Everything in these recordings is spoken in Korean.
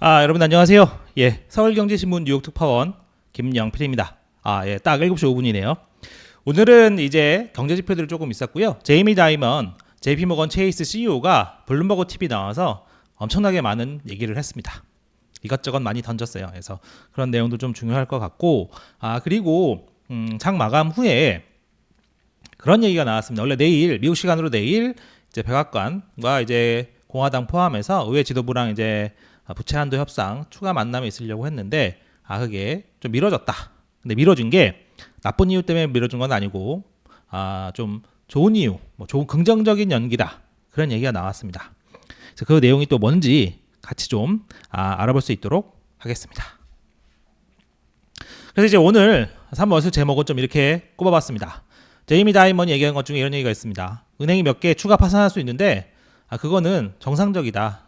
여러분 안녕하세요. 서울경제신문 뉴욕 특파원 김영필입니다. 딱 7시 5분이네요. 오늘은 이제 경제 지표들이 조금 있었고요. 제이미 다이먼, JP모건 체이스 CEO가 블룸버그 TV 나와서 엄청나게 많은 얘기를 했습니다. 이것저것 많이 던졌어요. 그래서 그런 내용도 좀 중요할 것 같고, 그리고 장 마감 후에 그런 얘기가 나왔습니다. 원래 내일 미국 시간으로 내일 이제 백악관과 이제 공화당 포함해서 의회 지도부랑 이제 부채 한도 협상 추가 만남이 있으려고 했는데 그게 좀 미뤄졌다. 근데 미뤄진 게 나쁜 이유 때문에 미뤄진 건 아니고 좀 좋은 이유, 좋은 긍정적인 연기다. 그런 얘기가 나왔습니다. 그래서 그 내용이 또 뭔지 같이 좀 알아볼 수 있도록 하겠습니다. 그래서 이제 오늘 3월수 제목은 좀 이렇게 꼽아봤습니다. 제이미 다이먼이 얘기한 것 중에 이런 얘기가 있습니다. 은행이 몇 개 추가 파산할 수 있는데 그거는 정상적이다.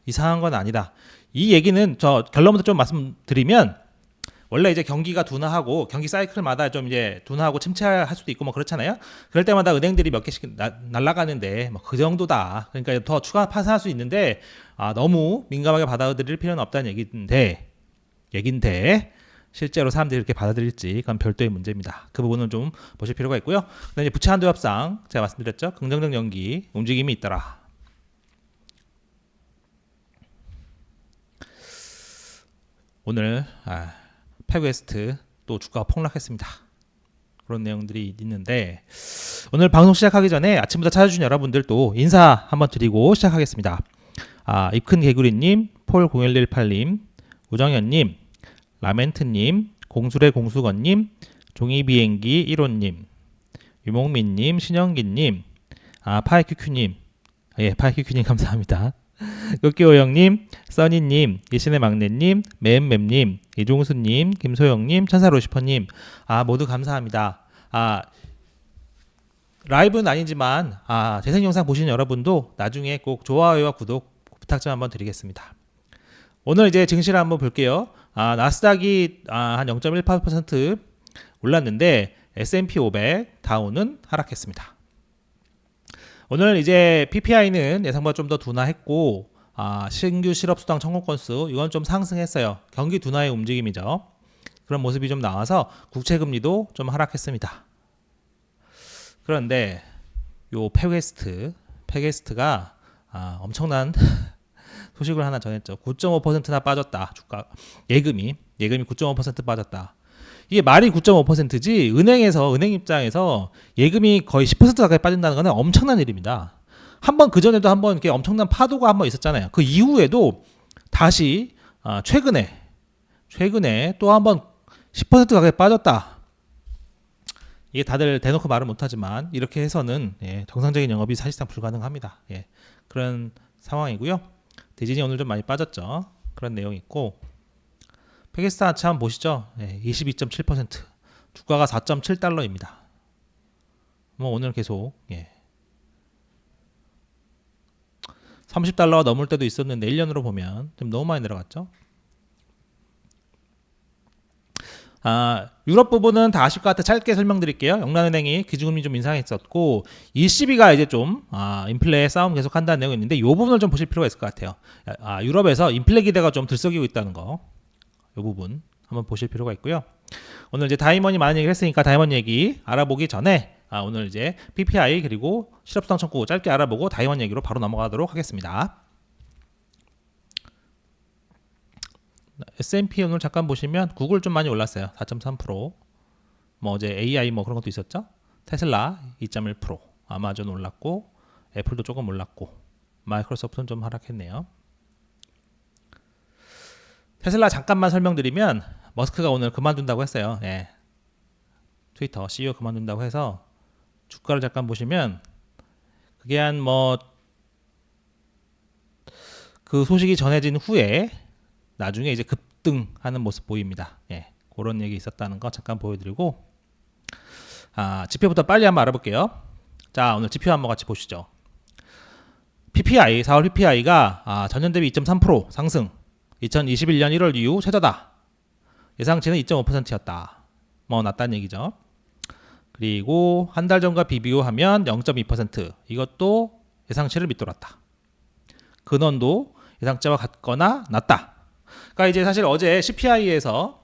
이상한 건 아니다. 이 얘기는 저 결론부터 좀 말씀드리면 원래 이제 경기가 둔화하고 경기 사이클마다 좀 이제 둔화하고 침체할 수도 있고 그렇잖아요. 그럴 때마다 은행들이 몇 개씩 날아가는데 그 정도다. 그러니까 더 추가 파산할 수 있는데 너무 민감하게 받아들일 필요는 없다는 얘긴데 실제로 사람들이 이렇게 받아들일지 그건 별도의 문제입니다. 그 부분은 좀 보실 필요가 있고요. 그다음에 부채 한도 협상 제가 말씀드렸죠. 긍정적 연기 움직임이 있더라. 오늘 팩웨스트 또 주가가 폭락했습니다. 그런 내용들이 있는데 오늘 방송 시작하기 전에 아침부터 찾아주신 여러분들도 인사 한번 드리고 시작하겠습니다. 입큰 개구리님, 폴0118님, 우정현님, 라멘트님, 공술의 공수건님, 종이비행기 1호님, 유목민님, 신영기님, 파이큐큐님, 파이큐큐님 감사합니다. 끝기호영님, 써니님, 예신의 막내님, 매엠맵님, 이종수님, 김소영님, 천사로시퍼님 모두 감사합니다. 라이브는 아니지만 재생 영상 보시는 여러분도 나중에 꼭 좋아요와 구독 부탁 좀 한번 드리겠습니다. 오늘 이제 증시를 한번 볼게요. 나스닥이 한 0.18% 올랐는데 S&P 500, 다우는 하락했습니다. 오늘 이제 PPI는 예상보다 좀 더 둔화했고 신규 실업수당 청구 건수 이건 좀 상승했어요. 경기 둔화의 움직임이죠. 그런 모습이 좀 나와서 국채금리도 좀 하락했습니다. 그런데 요 팩웨스트가 엄청난 소식을 하나 전했죠. 9.5%나 빠졌다. 주가 예금이 9.5% 빠졌다. 이게 말이 9.5%지 은행 입장에서 예금이 거의 10% 가까이 빠진다는 건 엄청난 일입니다. 한번 그 전에도 한번 이렇게 엄청난 파도가 한번 있었잖아요. 그 이후에도 다시 최근에 또 한번 10% 가까이 빠졌다. 이게 다들 대놓고 말을 못하지만 이렇게 해서는 정상적인 영업이 사실상 불가능합니다. 그런 상황이고요. 대진이 오늘 좀 많이 빠졌죠. 그런 내용이 있고 팩웨스트 하차 한번 보시죠. 22.7% 주가가 4.7달러입니다. 오늘 계속 30달러가 넘을 때도 있었는데 1년으로 보면 좀 너무 많이 내려갔죠. 유럽 부분은 다 아실 것 같아 짧게 설명드릴게요. 영란은행이 기준금리 좀 인상했었고 ECB가 이제 좀 인플레 싸움 계속 한다는 내용이 있는데 이 부분을 좀 보실 필요가 있을 것 같아요. 유럽에서 인플레 기대가 좀 들썩이고 있다는 거, 이 부분 한번 보실 필요가 있고요. 오늘 이제 다이먼이 많은 얘기를 했으니까 다이먼 얘기 알아보기 전에 오늘 이제 PPI 그리고 실업수당 청구 짧게 알아보고 다이먼 얘기로 바로 넘어가도록 하겠습니다. S&P 오늘 잠깐 보시면 구글 좀 많이 올랐어요. 4.3%. 어제 AI 그런 것도 있었죠. 테슬라 2.1%, 아마존 올랐고 애플도 조금 올랐고 마이크로소프트는 좀 하락했네요. 테슬라 잠깐만 설명드리면 머스크가 오늘 그만둔다고 했어요. 트위터 CEO 그만둔다고 해서 주가를 잠깐 보시면 그게 그 소식이 전해진 후에 나중에 이제 급등하는 모습 보입니다. 그런 얘기 있었다는 거 잠깐 보여드리고 지표부터 빨리 한번 알아볼게요. 자, 오늘 지표 한번 같이 보시죠. PPI 4월 PPI가 전년 대비 2.3% 상승. 2021년 1월 이후 최저다. 예상치는 2.5%였다. 낮다는 얘기죠. 그리고 한 달 전과 비교하면 0.2%. 이것도 예상치를 밑돌았다. 근원도 예상치와 같거나 낮다. 그러니까 이제 사실 어제 CPI에서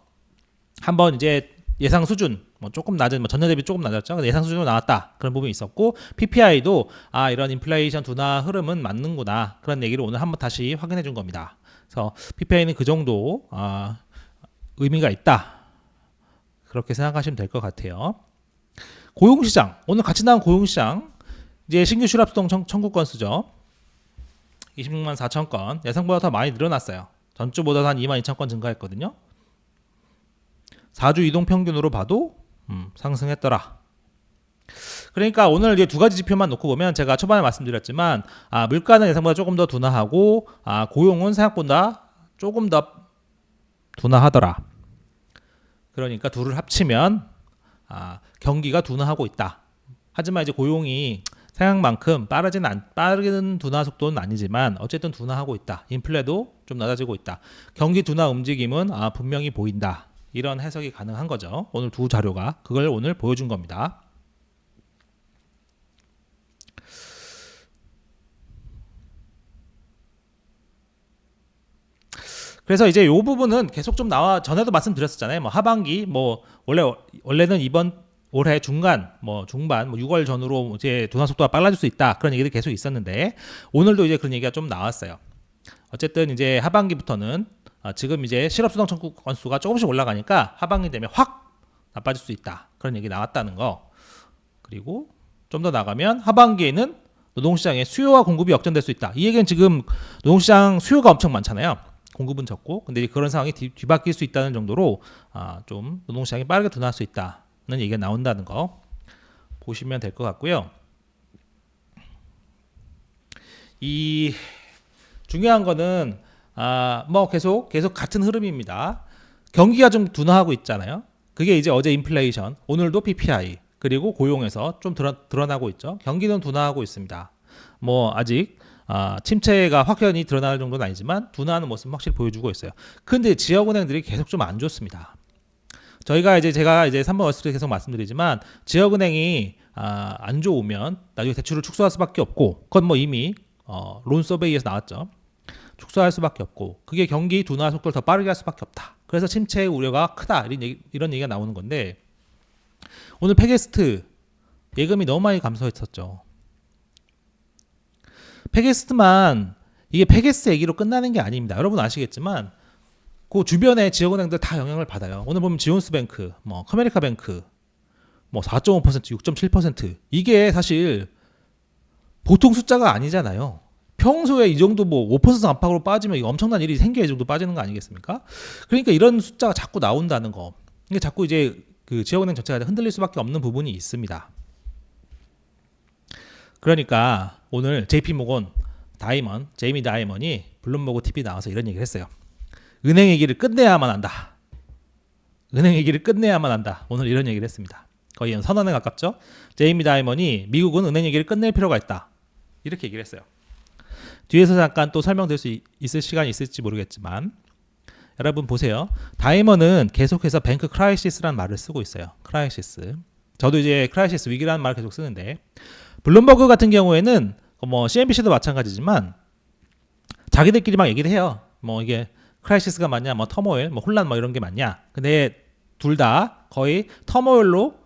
한번 이제 예상 수준 뭐 조금 낮은 뭐 전년 대비 조금 낮았죠. 근데 예상 수준으로 나왔다 그런 부분이 있었고 PPI도 이런 인플레이션 둔화 흐름은 맞는구나 그런 얘기를 오늘 한번 다시 확인해 준 겁니다. 그래서 PPI는 그 정도 의미가 있다 그렇게 생각하시면 될 것 같아요. 고용시장 오늘 같이 나온 고용시장 이제 신규 실업수당 청구 건수죠. 26만 4천 건 예상보다 더 많이 늘어났어요. 전주보다 한 2만 2천 건 증가했거든요. 4주 이동 평균으로 봐도 상승했더라. 그러니까 오늘 이제 두 가지 지표만 놓고 보면 제가 초반에 말씀드렸지만 물가는 예상보다 조금 더 둔화하고 고용은 생각보다 조금 더 둔화하더라. 그러니까 둘을 합치면 경기가 둔화하고 있다. 하지만 이제 고용이 생각만큼 빠르는 둔화 속도는 아니지만 어쨌든 둔화하고 있다. 인플레도 좀 낮아지고 있다. 경기 둔화 움직임은 분명히 보인다. 이런 해석이 가능한 거죠. 오늘 두 자료가 그걸 오늘 보여준 겁니다. 그래서 이제 이 부분은 계속 좀 나와 전에도 말씀드렸었잖아요. 뭐 하반기 뭐 원래는 이번 올해 중간 뭐 중반 뭐 6월 전후로 이제 둔화 속도가 빨라질 수 있다 그런 얘기들이 계속 있었는데 오늘도 이제 그런 얘기가 좀 나왔어요. 어쨌든 이제 하반기부터는 지금 이제 실업수당 청구 건수가 조금씩 올라가니까 하반기 되면 확 나빠질 수 있다 그런 얘기 나왔다는 거. 그리고 좀 더 나가면 하반기에는 노동시장의 수요와 공급이 역전될 수 있다. 이 얘기는 지금 노동시장 수요가 엄청 많잖아요. 공급은 적고 근데 그런 상황이 뒤바뀔 수 있다는 정도로 좀 노동시장이 빠르게 둔화할 수 있다는 얘기가 나온다는 거 보시면 될 것 같고요. 이 중요한 거는 뭐 계속 같은 흐름입니다. 경기가 좀 둔화하고 있잖아요. 그게 이제 어제 인플레이션, 오늘도 PPI 그리고 고용에서 좀 드러나고 있죠. 경기는 둔화하고 있습니다. 뭐 아직 침체가 확연히 드러날 정도는 아니지만 둔화하는 모습은 확실히 보여주고 있어요. 근데 지역은행들이 계속 좀 안 좋습니다. 제가 이제 3번 월스트리트 계속 말씀드리지만 지역은행이 안 좋으면 나중에 대출을 축소할 수밖에 없고 그건 뭐 이미 론 서베이에서 나왔죠. 축소할 수밖에 없고 그게 경기 둔화 속도를 더 빠르게 할 수밖에 없다. 그래서 침체의 우려가 크다 이런 얘기가 나오는 건데 오늘 패게스트 예금이 너무 많이 감소했었죠. 패게스트만 이게 패게스트 얘기로 끝나는 게 아닙니다. 여러분 아시겠지만 그 주변의 지역은행들 다 영향을 받아요. 오늘 보면 지온스뱅크, 뭐 커메리카뱅크, 뭐 4.5%, 6.7% 이게 사실 보통 숫자가 아니잖아요. 평소에 이 정도 뭐 5% 안팎으로 빠지면 이거 엄청난 일이 생겨야 이 정도 빠지는 거 아니겠습니까? 그러니까 이런 숫자가 자꾸 나온다는 거. 이게 자꾸 이제 그 지역은행 전체가 흔들릴 수밖에 없는 부분이 있습니다. 그러니까 오늘 JP모건 제이미 다이먼이 블룸버그 TV 나와서 이런 얘기를 했어요. 은행 얘기를 끝내야만 한다. 은행 얘기를 끝내야만 한다. 오늘 이런 얘기를 했습니다. 거의 선언에 가깝죠. 제이미 다이먼이 미국은 은행 얘기를 끝낼 필요가 있다. 이렇게 얘기를 했어요. 뒤에서 잠깐 또 설명될 수 있을 시간이 있을지 모르겠지만 여러분 보세요. 다이먼은 계속해서 뱅크 크라이시스라는 말을 쓰고 있어요. 크라이시스. 저도 이제 크라이시스 위기라는 말을 계속 쓰는데 블룸버그 같은 경우에는 뭐 CNBC도 마찬가지지만 자기들끼리 막 얘기를 해요. 뭐 이게 크라이시스가 맞냐, 뭐 터모일, 뭐 혼란 뭐 이런 게 맞냐. 근데 둘 다 거의 터모일로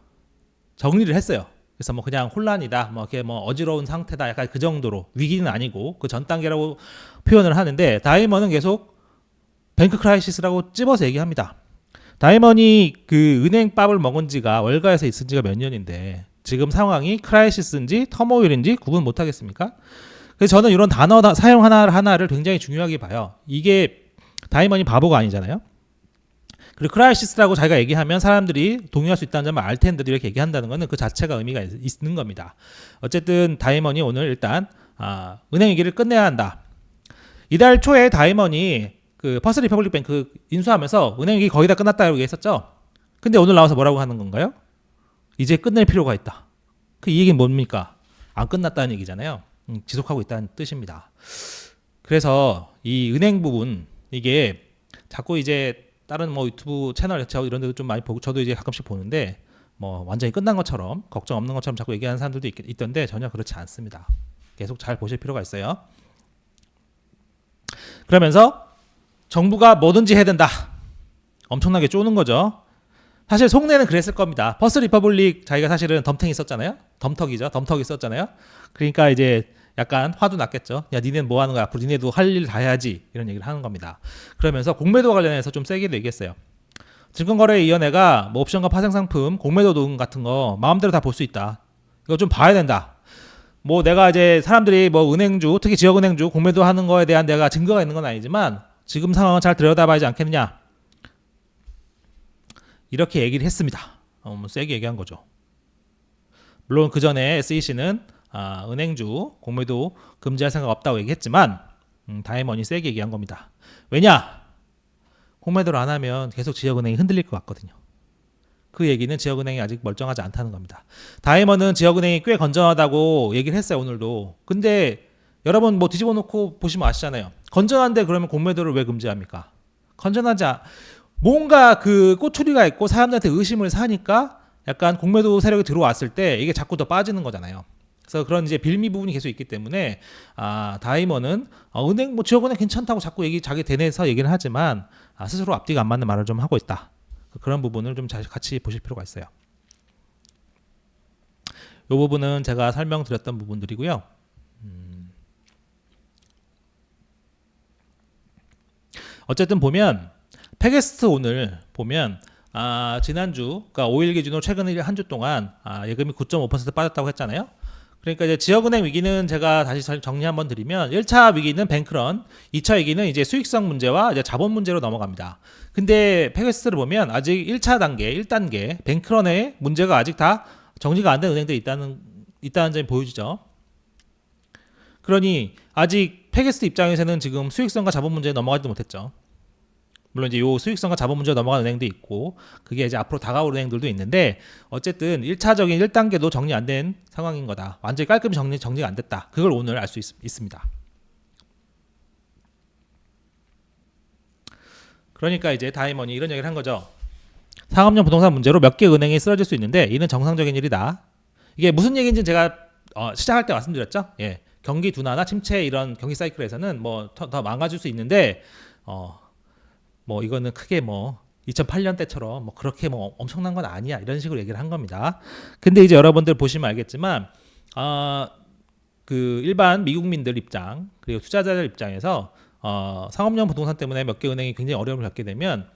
정리를 했어요. 그래서 뭐 그냥 혼란이다, 뭐 이렇게 뭐 어지러운 상태다, 약간 그 정도로 위기는 아니고 그 전 단계라고 표현을 하는데 다이먼은 계속 뱅크 크라이시스라고 찝어서 얘기합니다. 다이먼이 그 은행밥을 먹은 지가 월가에서 있은 지가 몇 년인데 지금 상황이 크라이시스인지 터모일인지 구분 못 하겠습니까? 그래서 저는 이런 단어 사용 하나를 굉장히 중요하게 봐요. 이게 다이먼이 바보가 아니잖아요. 그리고 크라이시스라고 자기가 얘기하면 사람들이 동의할 수 있다는 점을 알 텐데도 이렇게 얘기한다는 것은 그 자체가 의미가 있는 겁니다. 어쨌든 다이먼이 오늘 일단 은행 얘기를 끝내야 한다. 이달 초에 다이먼이 그 퍼스트 리퍼블릭 뱅크 인수하면서 은행 얘기 거의 다 끝났다고 얘기했었죠. 근데 오늘 나와서 뭐라고 하는 건가요? 이제 끝낼 필요가 있다. 이 얘기는 뭡니까? 안 끝났다는 얘기잖아요. 지속하고 있다는 뜻입니다. 그래서 이 은행 부분 이게 자꾸 이제 다른 뭐 유튜브 채널 이런 데도 좀 많이 보고 저도 이제 가끔씩 보는데 뭐 완전히 끝난 것처럼 걱정 없는 것처럼 자꾸 얘기하는 사람들도 있던데 전혀 그렇지 않습니다. 계속 잘 보실 필요가 있어요. 그러면서 정부가 뭐든지 해야 된다. 엄청나게 쪼는 거죠. 사실 속내는 그랬을 겁니다. 퍼스트 리퍼블릭 자기가 사실은 덤탱이 썼잖아요. 덤턱이죠. 덤턱이 썼잖아요. 그러니까 이제 약간 화도 났겠죠. 야, 니네는 뭐 하는 거야? 앞으로 니네도 할 일 다 해야지. 이런 얘기를 하는 겁니다. 그러면서 공매도 관련해서 좀 세게 얘기했어요. 증권거래위원회가 뭐 옵션과 파생상품, 공매도 등 같은 거 마음대로 다 볼 수 있다. 이거 좀 봐야 된다. 뭐 내가 이제 사람들이 뭐 은행주, 특히 지역은행주 공매도 하는 거에 대한 내가 증거가 있는 건 아니지만 지금 상황은 잘 들여다봐야지 않겠느냐. 이렇게 얘기를 했습니다. 뭐 세게 얘기한 거죠. 물론 그 전에 SEC는 은행주 공매도 금지할 생각 없다고 얘기했지만 다이먼이 세게 얘기한 겁니다. 왜냐? 공매도를 안 하면 계속 지역은행이 흔들릴 것 같거든요. 그 얘기는 지역은행이 아직 멀쩡하지 않다는 겁니다. 다이먼은 지역은행이 꽤 건전하다고 얘기를 했어요, 오늘도. 근데 여러분 뭐 뒤집어 놓고 보시면 아시잖아요. 건전한데 그러면 공매도를 왜 금지합니까? 건전하지 뭔가 그 꼬투리가 있고 사람들한테 의심을 사니까 약간 공매도 세력이 들어왔을 때 이게 자꾸 더 빠지는 거잖아요. 그래서 그런 이제 빌미 부분이 계속 있기 때문에 다이먼은 은행 뭐 지역은행 괜찮다고 자꾸 자기 대내에서 얘기를 하지만 스스로 앞뒤가 안 맞는 말을 좀 하고 있다. 그런 부분을 좀 같이 보실 필요가 있어요. 이 부분은 제가 설명드렸던 부분들이고요. 어쨌든 보면 패게스트 오늘 보면 지난주 그러니까 5일 기준으로 최근 한 주 동안 예금이 9.5% 빠졌다고 했잖아요. 그러니까 이제 지역은행 위기는 제가 다시 정리 한번 드리면 1차 위기는 뱅크런, 2차 위기는 이제 수익성 문제와 이제 자본 문제로 넘어갑니다. 근데 패게스트를 보면 아직 1차 단계, 1단계 뱅크런의 문제가 아직 다 정리가 안 된 은행들이 있다는 점이 보여지죠. 그러니 아직 패게스트 입장에서는 지금 수익성과 자본 문제에 넘어가지도 못했죠. 물론 이제 요 수익성과 자본 문제가 넘어가는 은행도 있고 그게 이제 앞으로 다가올 은행들도 있는데 어쨌든 1차적인 1단계도 정리 안 된 상황인 거다. 완전히 깔끔히 정리가 안 됐다. 그걸 오늘 알 수 있습니다. 그러니까 이제 다이먼이 이런 얘기를 한 거죠. 상업용 부동산 문제로 몇 개 은행이 쓰러질 수 있는데 이는 정상적인 일이다. 이게 무슨 얘기인지 제가 시작할 때 말씀드렸죠. 예. 경기 둔화나 침체 이런 경기 사이클에서는 뭐 더 망가질 수 있는데 뭐 이거는 크게 뭐 2008년 때처럼 뭐 그렇게 뭐 엄청난 건 아니야 이런 식으로 얘기를 한 겁니다. 근데 이제 여러분들 보시면 알겠지만 그 일반 미국민들 입장 그리고 투자자들 입장에서 상업용 부동산 때문에 몇 개 은행이 굉장히 어려움을 겪게 되면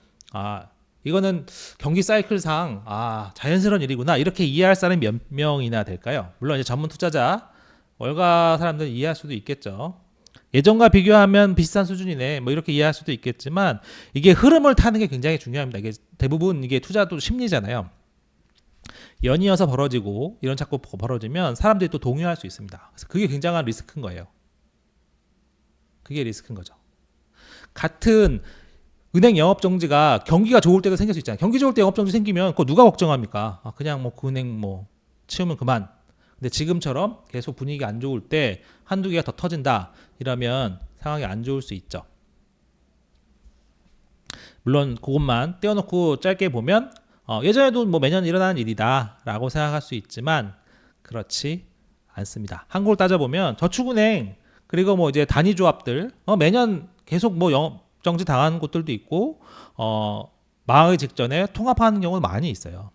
이거는 경기 사이클상 자연스러운 일이구나 이렇게 이해할 사람이 몇 명이나 될까요? 물론 이제 전문 투자자 월가 사람들은 이해할 수도 있겠죠. 예전과 비교하면 비슷한 수준이네 뭐 이렇게 이해할 수도 있겠지만 이게 흐름을 타는 게 굉장히 중요합니다. 이게 대부분 이게 투자도 심리잖아요. 연이어서 벌어지고 이런 자꾸 벌어지면 사람들이 또 동요할 수 있습니다. 그래서 그게 굉장한 리스크인 거예요. 그게 리스크인 거죠. 같은 은행 영업 정지가 경기가 좋을 때도 생길 수 있잖아요. 경기 좋을 때 영업 정지 생기면 그거 누가 걱정합니까? 그냥 뭐 그 은행 뭐 치우면 그만. 근데 지금처럼 계속 분위기가 안 좋을 때 한두 개가 더 터진다 이러면 상황이 안 좋을 수 있죠. 물론 그것만 떼어놓고 짧게 보면 예전에도 뭐 매년 일어나는 일이다 라고 생각할 수 있지만 그렇지 않습니다. 한국을 따져보면 저축은행 그리고 뭐 이제 단위조합들 매년 계속 뭐 영업정지 당하는 곳들도 있고 망하기 직전에 통합하는 경우도 많이 있어요.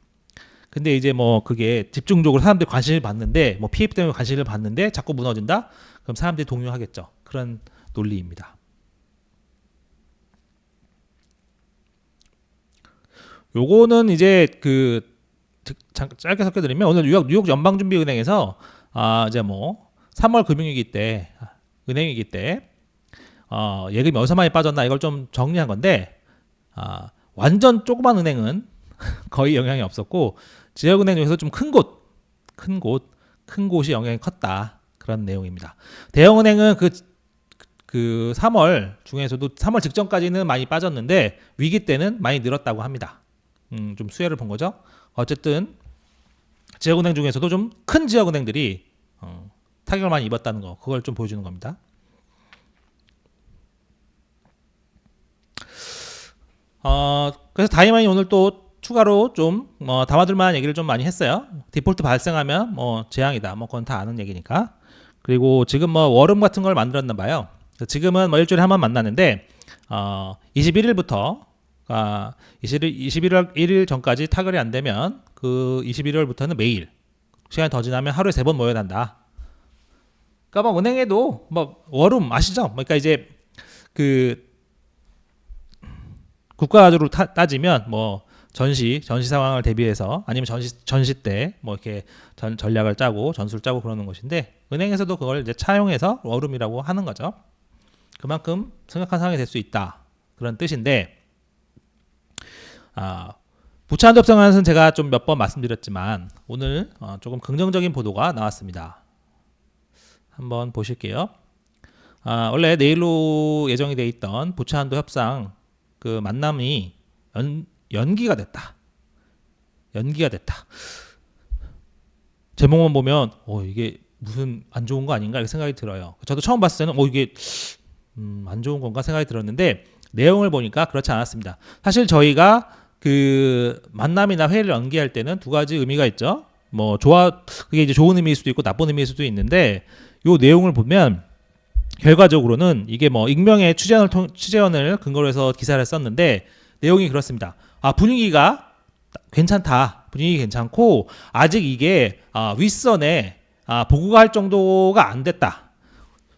근데 이제 뭐 그게 집중적으로 사람들이 관심을 받는데 뭐 PF 때문에 관심을 받는데 자꾸 무너진다? 그럼 사람들이 동요하겠죠. 그런 논리입니다. 요거는 이제 그 짧게 섞여드리면 오늘 뉴욕 연방준비은행에서 이제 뭐 3월 금융위기 때 은행위기 때 예금이 어디서 많이 빠졌나 이걸 좀 정리한 건데 완전 조그만 은행은 거의 영향이 없었고 지역은행 중에서 좀 큰 곳이 영향이 컸다 그런 내용입니다. 대형은행은 그 3월 중에서도 3월 직전까지는 많이 빠졌는데 위기 때는 많이 늘었다고 합니다. 좀 수혜를 본 거죠. 어쨌든 지역은행 중에서도 좀 큰 지역은행들이 타격을 많이 입었다는 거 그걸 좀 보여주는 겁니다. 그래서 다이먼이 오늘 또 추가로 좀 담아둘 만한 얘기를 좀 많이 했어요. 디폴트 발생하면 뭐 재앙이다. 뭐 그건 다 아는 얘기니까. 그리고 지금 뭐 워룸 같은 걸 만들었나 봐요. 지금은 뭐 일주일에 한 번 만나는데 21일부터 21월 1일 전까지 타결이 안 되면 그 21월부터는 매일 시간이 더 지나면 하루에 3번 모여야 한다. 그러니까 뭐 은행에도 뭐 워룸 아시죠? 그러니까 이제 그 국가적으로 따지면 뭐 전시 상황을 대비해서 아니면 전시 때 뭐 이렇게 전략을 짜고 전술을 짜고 그러는 것인데 은행에서도 그걸 이제 차용해서 워룸이라고 하는 거죠. 그만큼 심각한 상황이 될 수 있다. 그런 뜻인데 부채 한도 협상안에서는 제가 좀 몇 번 말씀드렸지만 오늘 조금 긍정적인 보도가 나왔습니다. 한번 보실게요. 원래 내일로 예정이 돼 있던 부채 한도 협상 그 만남이 연기가 됐다. 제목만 보면 이게 무슨 안 좋은 거 아닌가 이렇게 생각이 들어요. 저도 처음 봤을 때는 이게 안 좋은 건가 생각이 들었는데 내용을 보니까 그렇지 않았습니다. 사실 저희가 그 만남이나 회의를 연기할 때는 두 가지 의미가 있죠. 뭐 그게 이제 좋은 의미일 수도 있고 나쁜 의미일 수도 있는데 요 내용을 보면 결과적으로는 이게 뭐 익명의 취재원을 근거로 해서 기사를 썼는데 내용이 그렇습니다. 분위기가 괜찮다. 분위기 괜찮고 아직 이게 윗선에 보고가 할 정도가 안 됐다.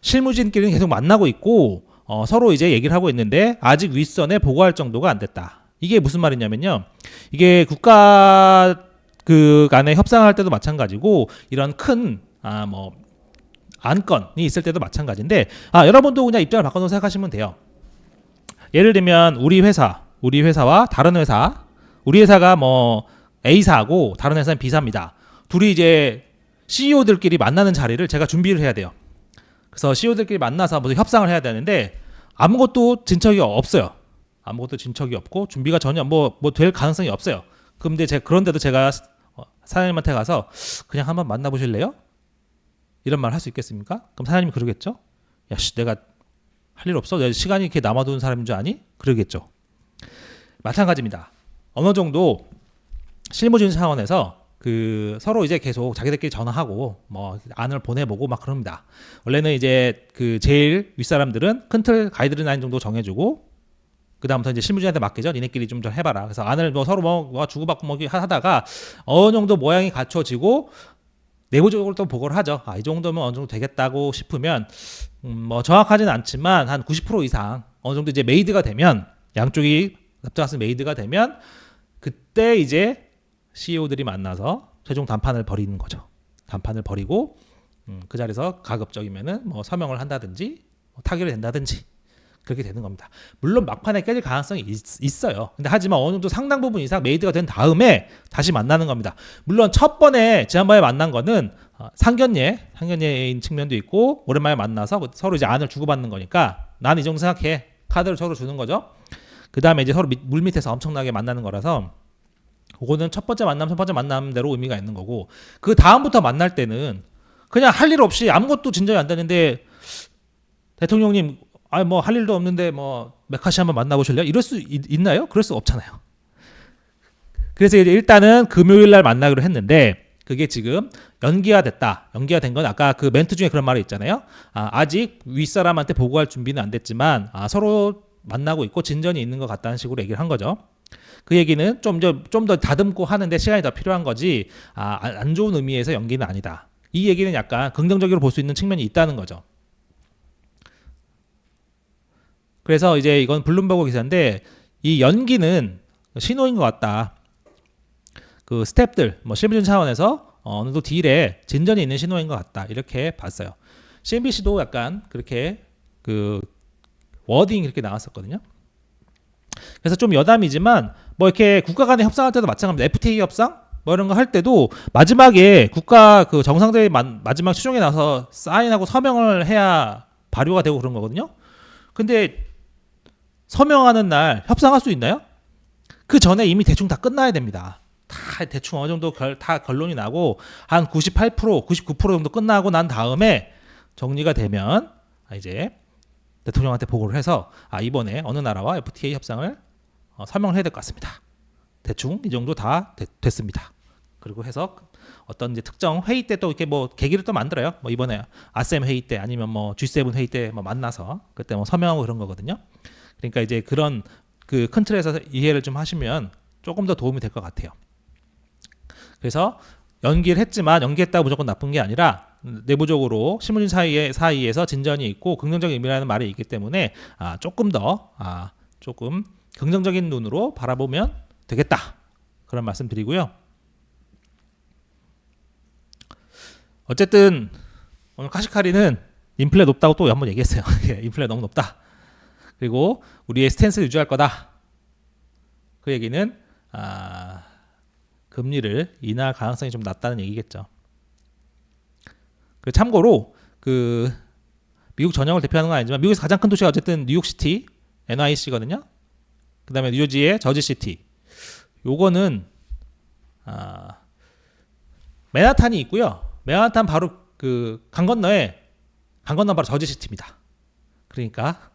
실무진끼리는 계속 만나고 있고 서로 이제 얘기를 하고 있는데 아직 윗선에 보고할 정도가 안 됐다. 이게 무슨 말이냐면요. 이게 국가 그 간에 협상할 때도 마찬가지고 이런 큰 뭐 안건이 있을 때도 마찬가지인데 여러분도 그냥 입장을 바꿔서 생각하시면 돼요. 예를 들면 우리 회사와 다른 회사, 우리 회사가 뭐 A사고 다른 회사는 B사입니다. 둘이 이제 CEO들끼리 만나는 자리를 제가 준비를 해야 돼요. 그래서 CEO들끼리 만나서 무슨 협상을 해야 되는데 아무것도 진척이 없어요. 아무것도 진척이 없고 준비가 전혀 뭐 될 가능성이 없어요. 그런데도 제가 사장님한테 가서 그냥 한번 만나보실래요? 이런 말 할 수 있겠습니까? 그럼 사장님이 그러겠죠? 내가 할 일 없어? 내가 시간이 이렇게 남아도는 사람인 줄 아니? 그러겠죠. 마찬가지입니다. 어느 정도 실무진 차원에서 그 서로 이제 계속 자기들끼리 전화하고 뭐 안을 보내보고 막 그럽니다. 원래는 이제 그 제일 윗사람들은 큰 틀 가이드라인 정도 정해주고 그 다음부터 이제 실무진한테 맡기죠. 니네끼리 좀 해봐라. 그래서 안을 뭐 서로 뭐 주고받고 뭐 하다가 어느 정도 모양이 갖춰지고 내부적으로 또 보고를 하죠. 이 정도면 어느 정도 되겠다고 싶으면 뭐 정확하진 않지만 한 90% 이상 어느 정도 이제 메이드가 되면 양쪽이 납작한 메이드가 되면 그때 이제 CEO들이 만나서 최종 담판을 벌이는 거죠. 담판을 벌이고 그 자리에서 가급적이면은 뭐 서명을 한다든지 타결이 된다든지 그렇게 되는 겁니다. 물론 막판에 깨질 가능성이 있어요. 근데 하지만 어느 정도 상당 부분 이상 메이드가 된 다음에 다시 만나는 겁니다. 물론 지난번에 만난 거는 상견례인 측면도 있고 오랜만에 만나서 서로 이제 안을 주고받는 거니까 난 이 정도 생각해. 카드를 서로 주는 거죠. 그 다음에 이제 서로 물밑에서 엄청나게 만나는 거라서 그거는 첫 번째 만남대로 의미가 있는 거고 그 다음부터 만날 때는 그냥 할 일 없이 아무것도 진전이 안 되는데 대통령님 뭐 할 일도 없는데 뭐 메카시 한번 만나보실래요? 이럴 수 있나요? 그럴 수 없잖아요. 그래서 이제 일단은 금요일 날 만나기로 했는데 그게 지금 연기가 된 건 아까 그 멘트 중에 그런 말이 있잖아요. 아직 윗사람한테 보고할 준비는 안 됐지만 서로 만나고 있고 진전이 있는 것 같다는 식으로 얘기를 한 거죠. 그 얘기는 좀 더 다듬고 하는데 시간이 더 필요한 거지 안 좋은 의미에서 연기는 아니다. 이 얘기는 약간 긍정적으로 볼 수 있는 측면이 있다는 거죠. 그래서 이제 이건 블룸버그 기사인데 이 연기는 신호인 것 같다. 그 스텝들, 뭐 실무진 차원에서 어느 정도 딜에 진전이 있는 신호인 것 같다. 이렇게 봤어요. CNBC도 약간 그렇게 그 워딩이 그렇게 나왔었거든요. 그래서 좀 여담이지만 뭐 이렇게 국가 간에 협상할 때도 마찬가지입니다. FTA 협상 뭐 이런 거 할 때도 마지막에 국가 그 정상들이 마지막 최종에 나서 사인하고 서명을 해야 발효가 되고 그런 거거든요. 근데 서명하는 날 협상할 수 있나요? 그 전에 이미 대충 다 끝나야 됩니다. 다 대충 어느 정도 다 결론이 나고 한 98%, 99% 정도 끝나고 난 다음에 정리가 되면 이제 대통령한테 보고를 해서 이번에 어느 나라와 FTA 협상을 서명을 해야 될 것 같습니다. 대충 이 정도 다 됐습니다. 그리고 해서 어떤 이제 특정 회의 때 또 이렇게 뭐 계기를 또 만들어요. 뭐 이번에 아셈 회의 때 아니면 뭐 G7 회의 때 뭐 만나서 그때 뭐 서명하고 그런 거거든요. 그러니까 이제 그런 그 큰 틀에서 이해를 좀 하시면 조금 더 도움이 될 것 같아요. 그래서 연기를 했지만 연기했다고 무조건 나쁜 게 아니라 내부적으로 신문진 사이에서 진전이 있고 긍정적인 의미라는 말이 있기 때문에 조금 더 조금 긍정적인 눈으로 바라보면 되겠다, 그런 말씀 드리고요. 어쨌든 오늘 카시카리는 인플레 높다고 또 한번 얘기했어요. 인플레 너무 높다. 그리고 우리의 스탠스를 유지할 거다. 그 얘기는 금리를 인하할 가능성이 좀 낮다는 얘기겠죠. 참고로 그 미국 전역을 대표하는 건 아니지만 미국에서 가장 큰 도시가 어쨌든 뉴욕시티 NYC거든요. 그 다음에 뉴저지의 저지시티. 요거는 맨하탄이 있고요. 맨하탄 바로 그 강 건너에 바로 저지시티입니다. 그러니까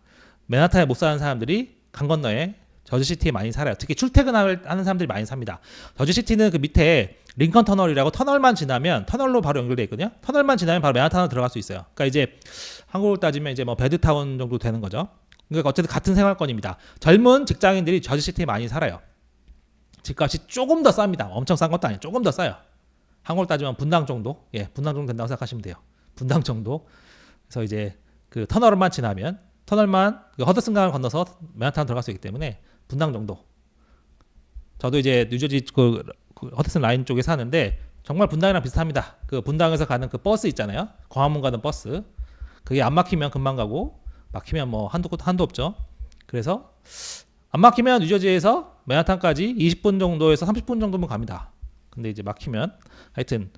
맨하탄에 못 사는 사람들이 강 건너에 저지시티에 많이 살아요. 특히 출퇴근하는 사람들이 많이 삽니다. 저지시티는 그 밑에 링컨 터널이라고 터널만 지나면 터널로 바로 연결되어 있거든요. 터널만 지나면 바로 맨하탄으로 들어갈 수 있어요. 그러니까 이제 한국으로 따지면 이제 뭐 베드타운 정도 되는 거죠. 그러니까 어쨌든 같은 생활권입니다. 젊은 직장인들이 저지시티에 많이 살아요. 집값이 조금 더 쌉니다. 엄청 싼 것도 아니에요. 조금 더 싸요. 한국으로 따지면 분당 정도, 분당 정도 된다고 생각하시면 돼요. 분당 정도. 그래서 이제 그 터널만 지나면 터널만 그 허드슨강을 건너서 맨하탄 들어갈 수 있기 때문에 분당 정도. 저도 이제 뉴저지 그 허드슨 라인 쪽에 사는데 정말 분당이랑 비슷합니다. 그 분당에서 가는 그 버스 있잖아요. 광화문 가는 버스. 그게 안 막히면 금방 가고 막히면 뭐 한도 없죠. 그래서 안 막히면 뉴저지에서 맨하탄까지 20분 정도에서 30분 정도면 갑니다. 근데 이제 막히면 하여튼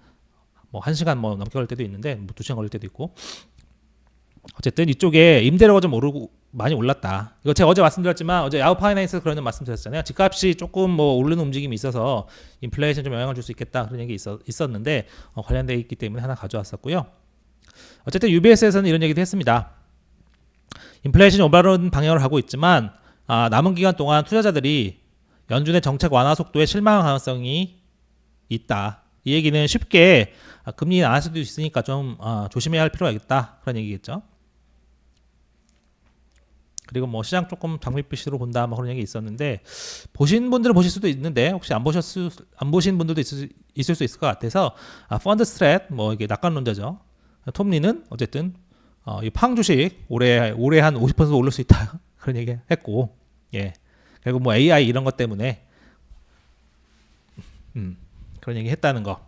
뭐 1시간 뭐 넘게 걸릴 때도 있는데 뭐 2시간 걸릴 때도 있고, 어쨌든 이쪽에 임대료가 좀 많이 올랐다. 이거 제가 어제 말씀드렸지만 어제 야후 파이낸스 그런 말씀드렸잖아요. 집값이 조금 뭐 오르는 움직임이 있어서 인플레이션 좀 영향을 줄 수 있겠다, 그런 얘기 있었는데 관련되어 있기 때문에 하나 가져왔었고요. 어쨌든 UBS에서는 이런 얘기도 했습니다. 인플레이션이 올바른 방향으로 가고 있지만 남은 기간 동안 투자자들이 연준의 정책 완화 속도에 실망할 가능성이 있다. 이 얘기는 쉽게 금리 안 할 수도 있으니까 좀 조심해야 할 필요가 있다, 그런 얘기겠죠. 그리고 뭐 시장 조금 장밋빛으로 본다, 뭐 그런 얘기 있었는데 보신 분들은 보실 수도 있는데 혹시 안 보신 분들도 있을 수 있을 것 같아서 펀드 스트랩 뭐 이게 낙관론자죠. 톰리는 어쨌든 이 팡 주식 올해 한 50% 오를 수 있다, 그런 얘기 했고, 그리고 뭐 AI 이런 것 때문에 그런 얘기 했다는 거.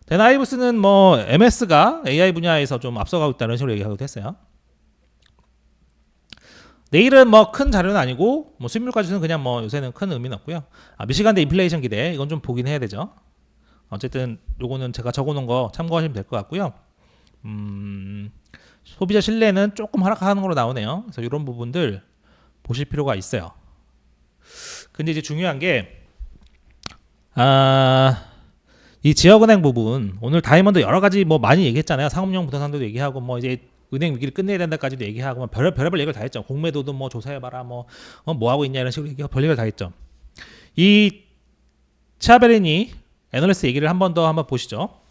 데나이브스는 뭐 MS가 AI 분야에서 좀 앞서가고 있다는 식으로 얘기하기도 했어요. 내일은 뭐 큰 자료는 아니고 뭐 수익률까지는 그냥 뭐 요새는 큰 의미는 없고요. 미시간대 인플레이션 기대, 이건 좀 보긴 해야 되죠. 어쨌든 요거는 제가 적어놓은 거 참고하시면 될 것 같고요. 소비자 신뢰는 조금 하락하는 걸로 나오네요. 그래서 이런 부분들 보실 필요가 있어요. 근데 이제 중요한 게 이 지역은행 부분, 오늘 다이먼드 여러 가지 뭐 많이 얘기했잖아요. 상업용 부동산도 얘기하고 뭐 이제 은행 위기를 끝내야 된다까지도 얘기하고 뭐 별의별 얘기를 다 했죠. 공매도도 뭐 조사해봐라, 뭐 하고 있냐, 이런 식으로 얘기가 별얘기를 다 했죠. 이 치아베리니 애널리스트 얘기를 한번 보시죠.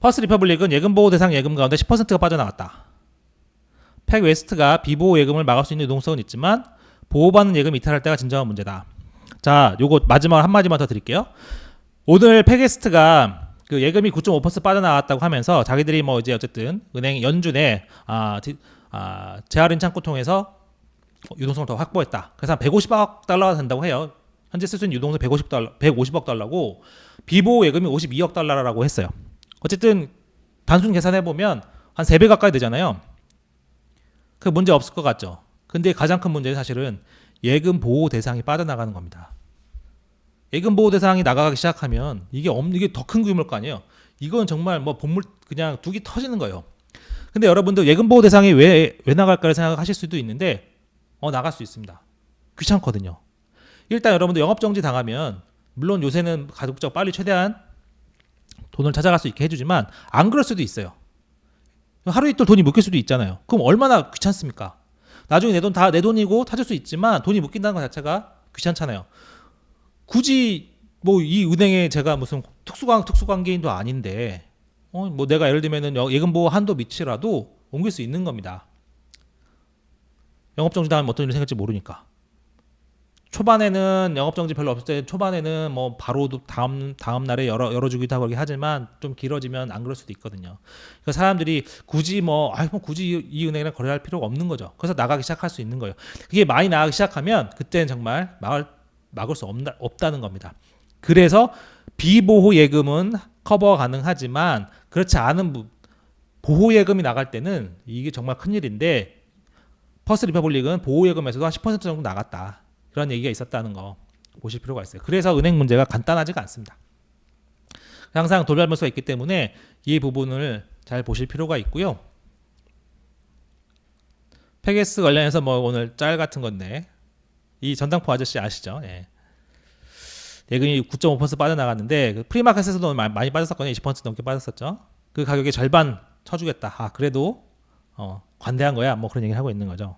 퍼스트 리퍼블릭은 예금 보호 대상 예금 가운데 10%가 빠져나갔다. 팩 웨스트가 비보호 예금을 막을 수 있는 유동성은 있지만 보호받는 예금 이탈할 때가 진정한 문제다. 자, 요거 마지막 한마디만 더 드릴게요. 오늘 팩웨스트가 그 예금이 9.5% 빠져나갔다고 하면서 자기들이 뭐 이제 어쨌든 은행 연준에 재할인 창구 통해서 유동성을 더 확보했다. 그래서 한 150억 달러가 된다고 해요. 현재 쓸 수 있는 유동성 150억 달러고 비보호 예금이 52억 달러라고 했어요. 어쨌든 단순 계산해 보면 한 3배 가까이 되잖아요. 그 문제 없을 것 같죠. 근데 가장 큰 문제는 사실은 예금 보호 대상이 빠져나가는 겁니다. 예금 보호 대상이 나가기 시작하면 이게 더 큰 규모일 거 아니에요. 이건 정말 뭐 본물 그냥 둑이 터지는 거예요. 근데 여러분들 예금 보호 대상이 왜 나갈까를 생각하실 수도 있는데 나갈 수 있습니다. 귀찮거든요. 일단 여러분들 영업 정지 당하면 물론 요새는 가급적 빨리 최대한 돈을 찾아갈 수 있게 해주지만 안 그럴 수도 있어요. 하루 이틀 돈이 묶일 수도 있잖아요. 그럼 얼마나 귀찮습니까? 나중에 내 돈 다 내 돈이고 찾을 수 있지만 돈이 묶인다는 것 자체가 귀찮잖아요. 굳이 뭐 이 은행에 제가 무슨 특수관계인도 아닌데 뭐 내가 예를 들면은 예금보호 한도 밑이라도 옮길 수 있는 겁니다. 영업정지 당하면 어떤 일이 생길지 모르니까. 초반에는 영업정지 별로 없을 때 초반에는 뭐 바로 다음 날에 열어주기도 하고 그렇게 하지만 좀 길어지면 안 그럴 수도 있거든요. 그러니까 사람들이 굳이 뭐 굳이 이 은행이랑 거래할 필요가 없는 거죠. 그래서 나가기 시작할 수 있는 거예요. 그게 많이 나가기 시작하면 그때는 정말 막을 수 없다는 겁니다. 그래서 비보호 예금은 커버 가능하지만 그렇지 않은 보호 예금이 나갈 때는 이게 정말 큰일인데 퍼스트 리퍼블릭은 보호 예금에서도 한 10% 정도 나갔다. 그런 얘기가 있었다는 거 보실 필요가 있어요. 그래서 은행 문제가 간단하지가 않습니다. 항상 돌발 변수가 있기 때문에 이 부분을 잘 보실 필요가 있고요. 페게스 관련해서 뭐 오늘 짤 같은 건데 이 전당포 아저씨 아시죠? 예. 예금이 9.5% 빠져나갔는데 그 프리마켓에서도 많이 빠졌었거든요. 20% 넘게 빠졌었죠. 그 가격의 절반 쳐주겠다. 그래도 관대한 거야. 뭐 그런 얘기를 하고 있는 거죠.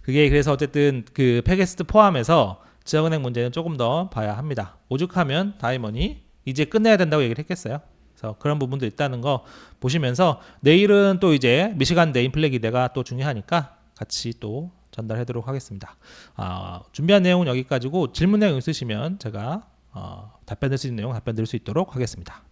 그게 그래서 어쨌든 그 페게스트 포함해서 지역은행 문제는 조금 더 봐야 합니다. 오죽하면 다이먼이 이제 끝내야 된다고 얘기를 했겠어요. 그래서 그런 부분도 있다는 거 보시면서 내일은 또 이제 미시간대 인플레 기대가 또 중요하니까 같이 또 전달하도록 하겠습니다. 준비한 내용은 여기까지고 질문 내용 있으시면 제가 답변 드릴 수 있는 내용 답변 드릴 수 있도록 하겠습니다.